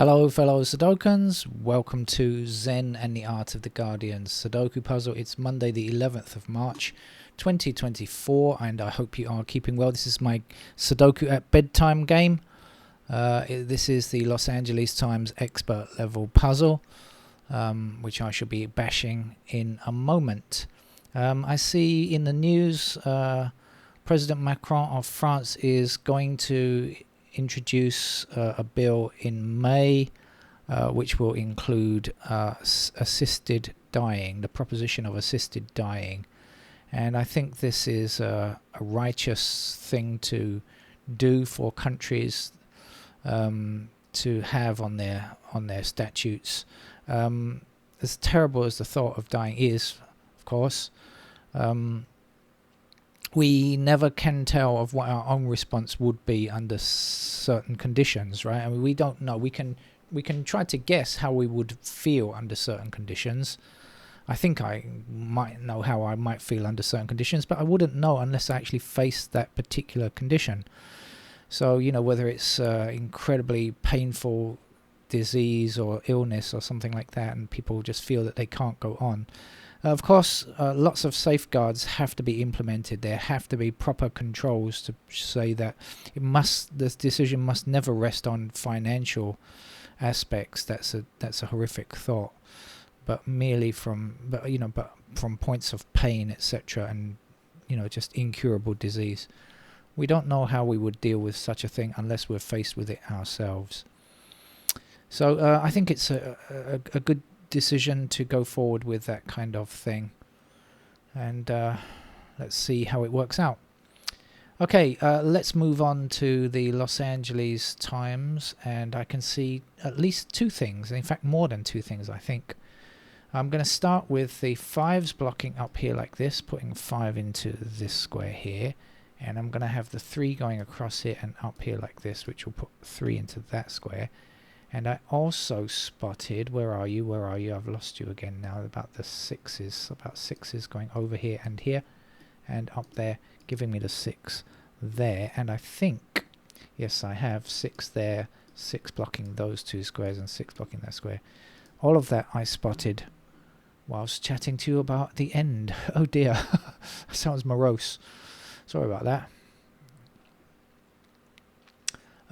Hello fellow Sudokans, welcome to Zen and the Art of the Guardian Sudoku puzzle. It's Monday the 11th of March 2024 and I hope you are keeping well. This is my Sudoku at bedtime game. This is the Los Angeles Times expert level puzzle, which I shall be bashing in a moment. I see in the news President Macron of France is going to introduce a bill in May which will include assisted dying, the proposition of assisted dying, and I think this is a righteous thing to do for countries to have on their statutes. As terrible as the thought of dying is, of course, we never can tell of what our own response would be under certain conditions, right? I mean, we don't know. We can try to guess how we would feel under certain conditions. I think I might know how I might feel under certain conditions, but I wouldn't know unless I actually faced that particular condition. So, you know, whether it's incredibly painful disease or illness or something like that, and people just feel that they can't go on. Of course, lots of safeguards have to be implemented. There have to be proper controls to say that this decision must never rest on financial aspects. That's a horrific thought, but merely from points of pain, etc., and just incurable disease. We don't know how we would deal with such a thing unless we're faced with it ourselves. So I think it's a good decision to go forward with that kind of thing, and let's see how it works out. Okay, let's move on to the Los Angeles Times, and I can see at least two things, in fact more than two things. I think I'm going to start with the 5s blocking up here like this, putting 5 into this square here, and I'm going to have the 3 going across here and up here like this, which will put 3 into that square. And I also spotted, where are you, I've lost you again now, about the 6s, about 6s going over here and up there, giving me the 6 there. And I think, yes, I have 6 there, 6 blocking those 2 squares and 6 blocking that square. All of that I spotted whilst chatting to you about the end. Oh dear, sounds morose. Sorry about that.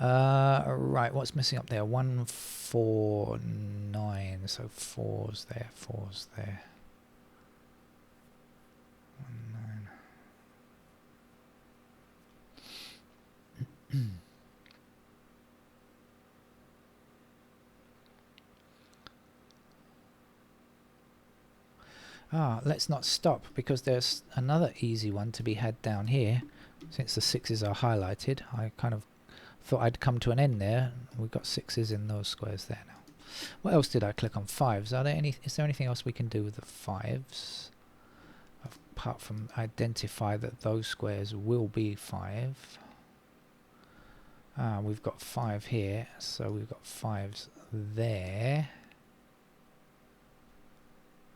Right, what's missing up there? 1, 4, 9. So 4's there, 4's there. 1, 9. Let's not stop, because there's another easy one to be had down here. Since the 6s are highlighted, I kind of thought I'd come to an end there. We've got 6s in those squares there now. What else did I click on? 5s. Is there anything else we can do with the 5s? Apart from identify that those squares will be 5. We've got 5 here, so we've got 5s there.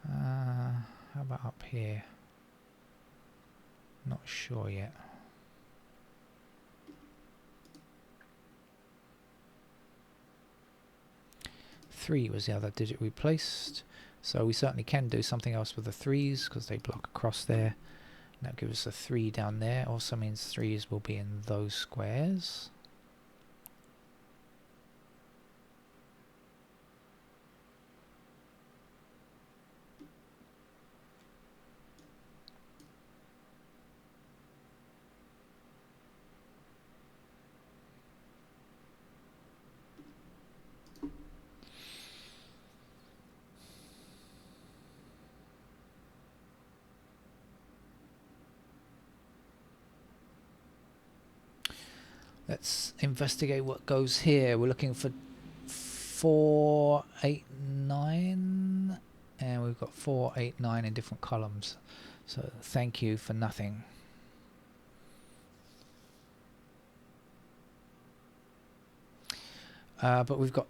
How about up here? Not sure yet. 3 was the other digit we placed, so we certainly can do something else with the 3s because they block across there. And that gives us a 3 down there. Also means 3s will be in those squares. Let's investigate what goes here. We're looking for 4, 8, 9, and we've got 4, 8, 9 in different columns. So thank you for nothing. But we've got,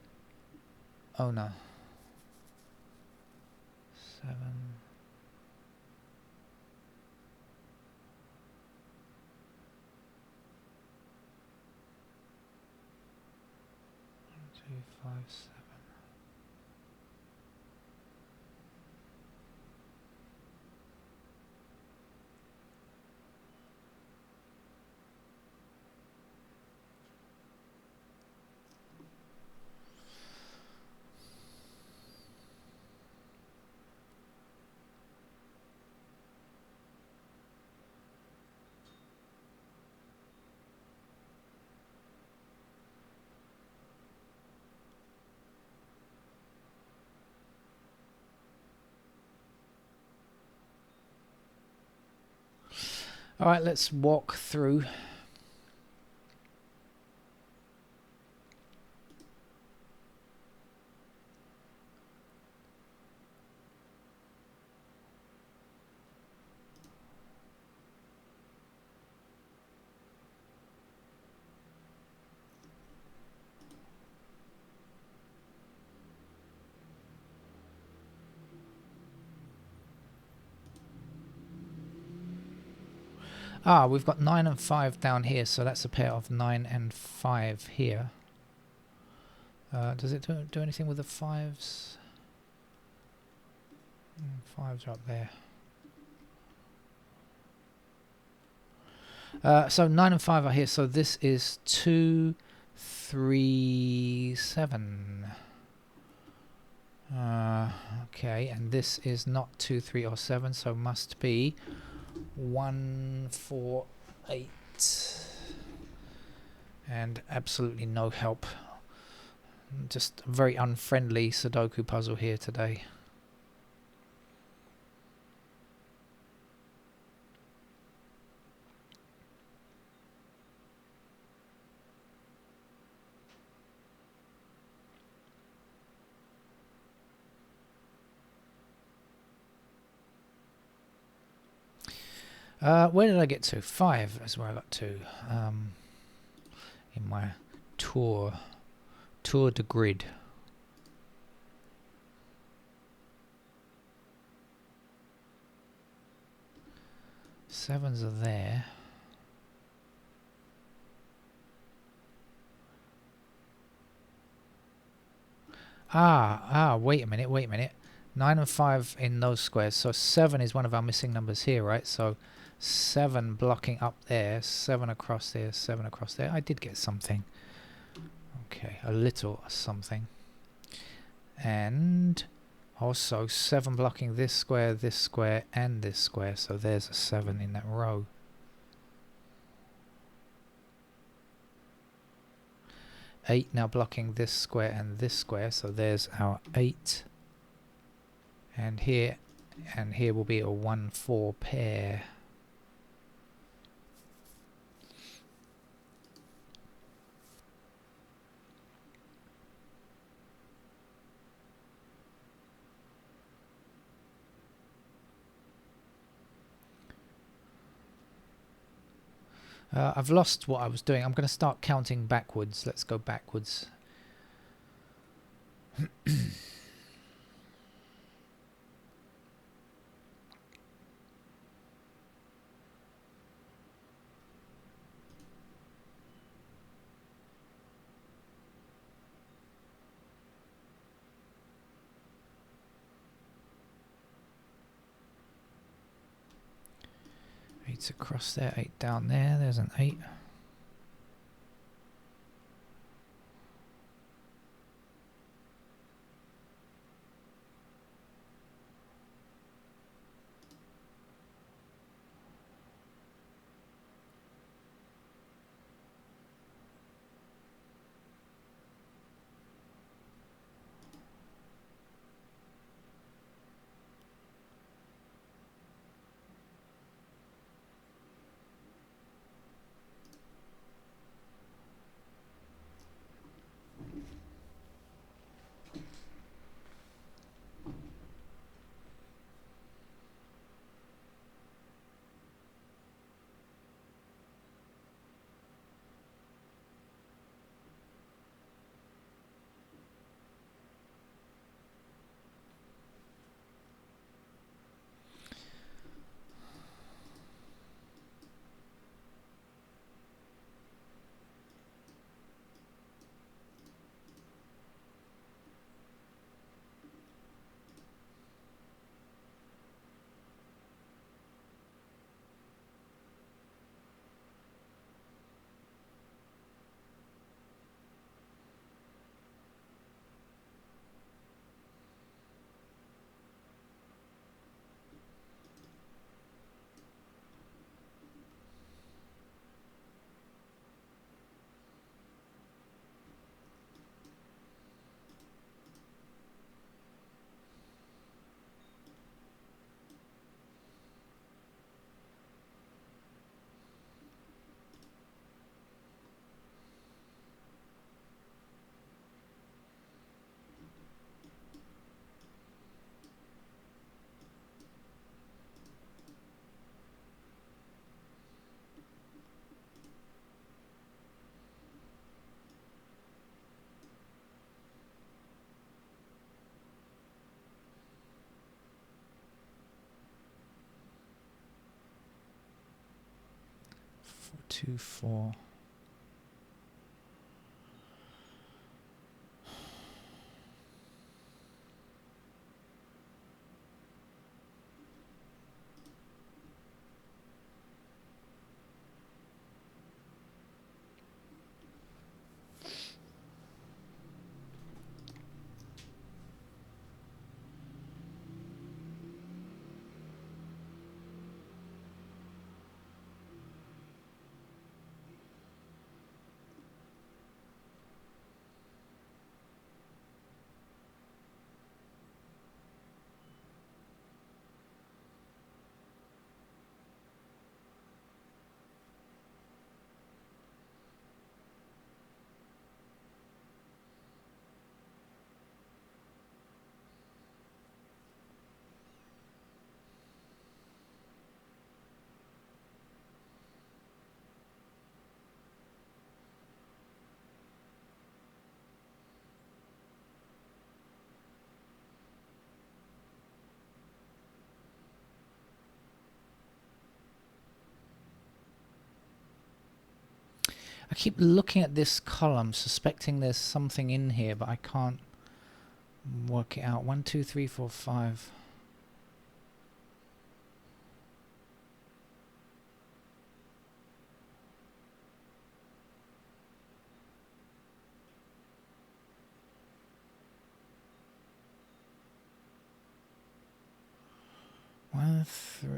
oh no, 7. 2, 5, 7. All right, let's walk through. Ah, we've got 9 and 5 down here, so that's a pair of 9 and 5 here. Does it do anything with the 5s? 5s are up there. So 9 and 5 are here, so this is 2, 3, 7. Okay, and this is not 2, 3, or 7, so must be 1, 4, 8. And absolutely no help. Just a very unfriendly Sudoku puzzle here today. Where did I get to? 5 is where I got to in my tour de grid. 7s are there. Wait a minute. 9 and 5 in those squares, so 7 is one of our missing numbers here, right? So 7 blocking up there, 7 across there, 7 across there. I did get something. Okay, a little something. And also 7 blocking this square, and this square, so there's a 7 in that row. Eight now blocking this square and this square, so there's our 8. And here will be a 1, 4 pair. I've lost what I was doing. I'm going to start counting backwards. Let's go backwards. Eight's across there, 8 down there. There's an 8. 2, 4. I keep looking at this column, suspecting there's something in here, but I can't work it out. 1, 2, 3, 4, 5.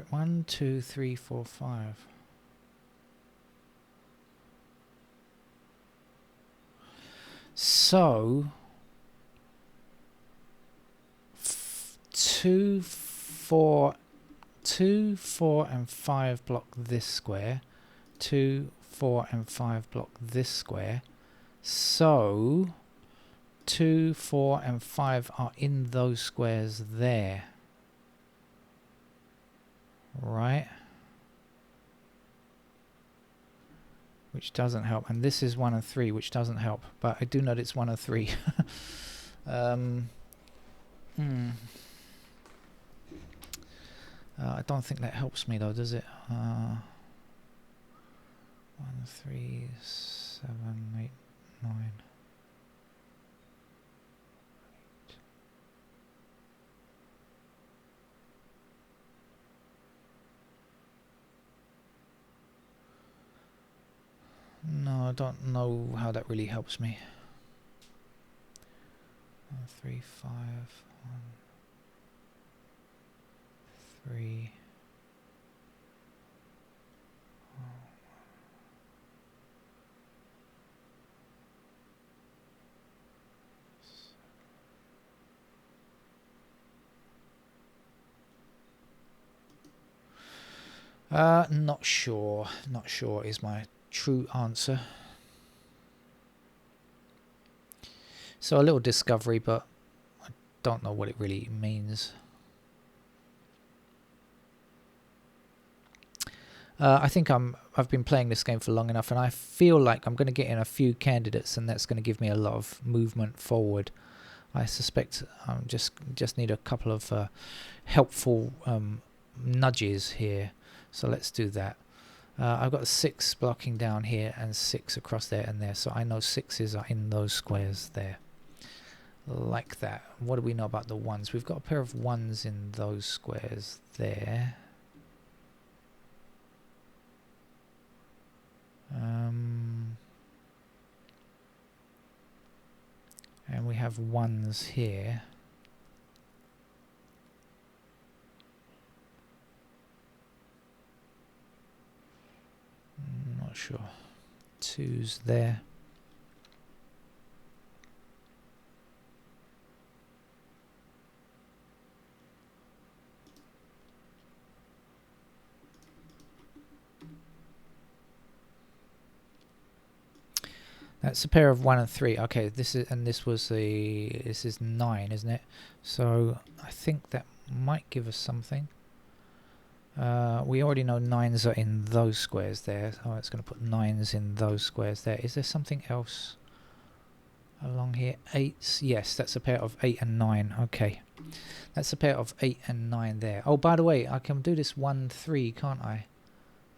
One, two, three, four, 5. So 2, 4, 2, 4 and 5 block this square. 2, 4 and 5 block this square. So 2, 4 and 5 are in those squares there. Right? Which doesn't help. And this is 1 and 3, which doesn't help. But I do know it's 1 and 3. I don't think that helps me though, does it? 1, 3, 7, 8, 9. No, I don't know how that really helps me. 1, 3, 5, 1, 3. Not sure. Not sure is my true answer. So a little discovery, but I don't know what it really means. I think I've been playing this game for long enough, and I feel like I'm going to get in a few candidates, and that's going to give me a lot of movement forward. I suspect I just need a couple of helpful nudges here. So let's do that. I've got 6 blocking down here and 6 across there and there. So I know 6s are in those squares there. Like that. What do we know about the 1s? We've got a pair of 1s in those squares there. And we have 1s here. Not sure. 2s there. That's a pair of 1 and 3. Okay, this is this is 9, isn't it? So I think that might give us something. We already know 9s are in those squares there. Oh, it's going to put 9s in those squares there. Is there something else along here? 8s. Yes, that's a pair of 8 and 9. Okay, that's a pair of 8 and 9 there. Oh, by the way, I can do this 1, 3, can't I?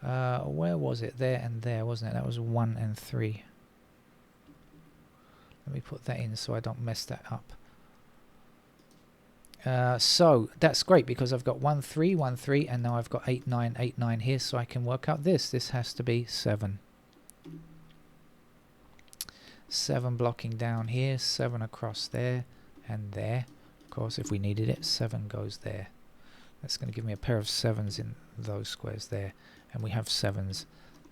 Where was it? There and there, wasn't it? That was 1 and 3. Let me put that in so I don't mess that up. So that's great because I've got 1 3 1 3 and now I've got 8 9 8 9 here, so I can work out this has to be 7 blocking down here, 7 across there and there. Of course, if we needed it, 7 goes there. That's going to give me a pair of 7s in those squares there, and we have 7s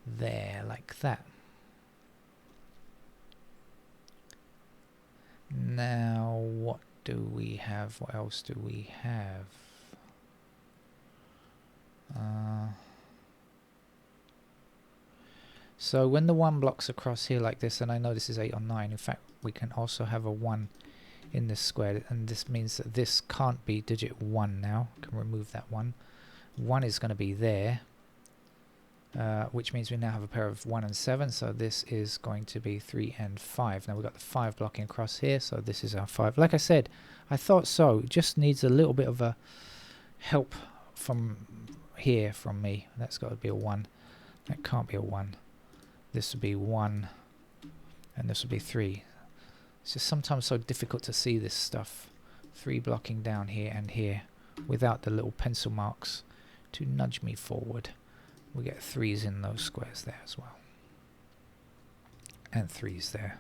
there like that. Now what do we have? What else do we have? So when the 1 blocks across here like this, and I know this is 8 or 9, in fact we can also have a 1 in this square, and this means that this can't be digit 1 now. I can remove that 1. 1 is going to be there, which means we now have a pair of 1 and 7, so this is going to be 3 and 5. Now we've got the 5 blocking across here, so this is our 5. Like I said, I thought so. It just needs a little bit of a help from here from me. That's got to be a 1. That can't be a 1. This would be 1, and this would be 3. It's just sometimes so difficult to see this stuff. 3 blocking down here and here without the little pencil marks to nudge me forward. We get 3s in those squares there as well. And 3s there.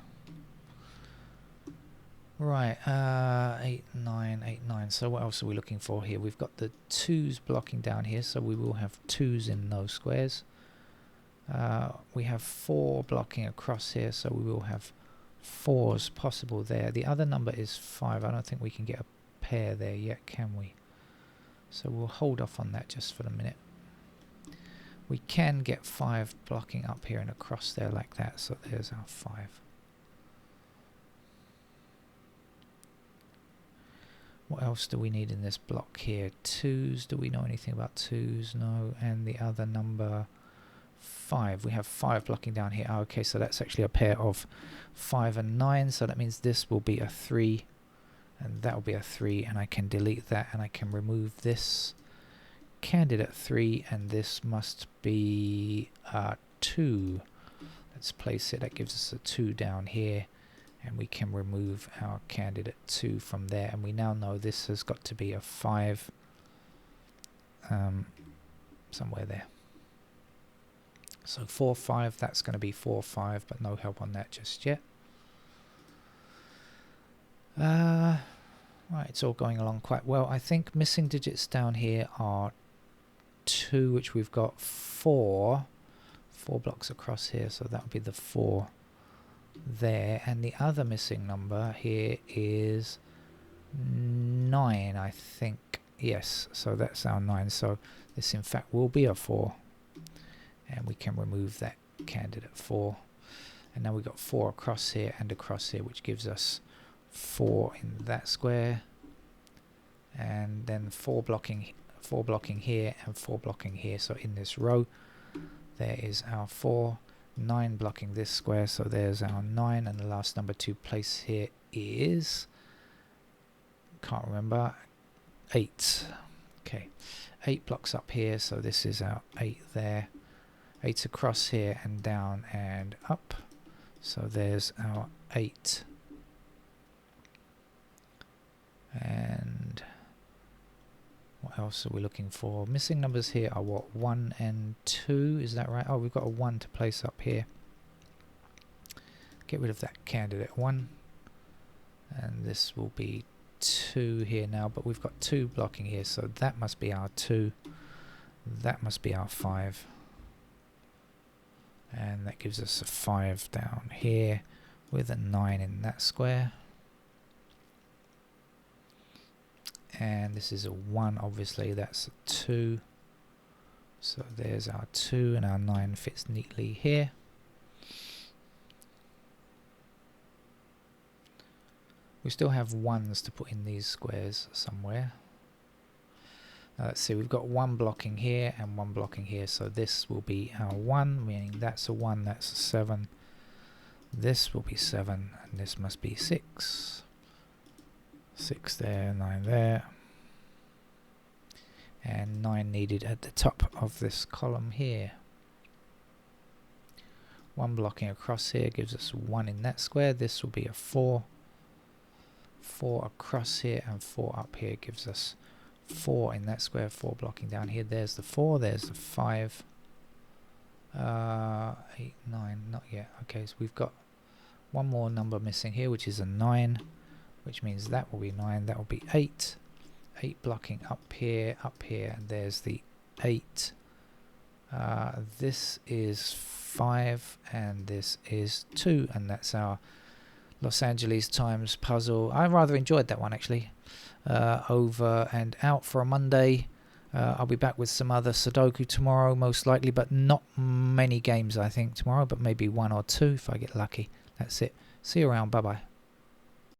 Right, 8, 9, 8, 9. So what else are we looking for here? We've got the 2s blocking down here, so we will have 2s in those squares. We have 4 blocking across here, so we will have 4s possible there. The other number is 5. I don't think we can get a pair there yet, can we? So we'll hold off on that just for the minute. We can get 5 blocking up here and across there like that, so there's our 5. What else do we need in this block here? 2s, do we know anything about 2s? No. And the other number 5, we have 5 blocking down here. Oh, okay, so that's actually a pair of 5 and 9, so that means this will be a 3 and that will be a 3, and I can delete that and I can remove this candidate 3, and this must be 2. Let's place it. That gives us a 2 down here, and we can remove our candidate 2 from there, and we now know this has got to be a 5 somewhere there. So 4 5, that's going to be 4 5, but no help on that just yet. Right, it's all going along quite well. I think missing digits down here are 2, which we've got 4 blocks across here, so that would be the 4 there, and the other missing number here is 9, I think. Yes, so that's our 9, so this in fact will be a 4, and we can remove that candidate 4, and now we've got 4 across here and across here, which gives us 4 in that square, and then 4 blocking here and 4 blocking here. So in this row there is our 4, 9 blocking this square, so there's our 9, and the last number to place here is, can't remember, 8. Okay, 8 blocks up here, so this is our 8 there. 8 across here and down and up, so there's our 8. And what else are we looking for? Missing numbers here are what, 1 and 2, is that right? Oh, we've got a 1 to place up here. Get rid of that candidate 1, and this will be 2 here now, but we've got 2 blocking here, so that must be our 2, that must be our 5, and that gives us a 5 down here with a 9 in that square. And this is a 1, obviously, that's a 2. So there's our 2, and our 9 fits neatly here. We still have 1s to put in these squares somewhere. Now let's see, we've got 1 blocking here and 1 blocking here, so this will be our 1, meaning that's a 1, that's a 7. This will be 7, and this must be 6. 6 there, 9 there, and 9 needed at the top of this column here. 1 blocking across here gives us 1 in that square. This will be a 4. 4 across here and 4 up here gives us 4 in that square. 4 blocking down here. There's the 4. There's the 5. 8, 9. Not yet. Okay, so we've got one more number missing here, which is a 9, which means that will be 9. That will be 8. 8 blocking up here, and there's the 8. This is 5, and this is 2, and that's our Los Angeles times puzzle. I rather enjoyed that one, actually. Over and out for a Monday. I'll be back with some other Sudoku tomorrow, most likely, but not many games, I think, tomorrow, but maybe 1 or 2 if I get lucky. That's it. See you around. Bye-bye.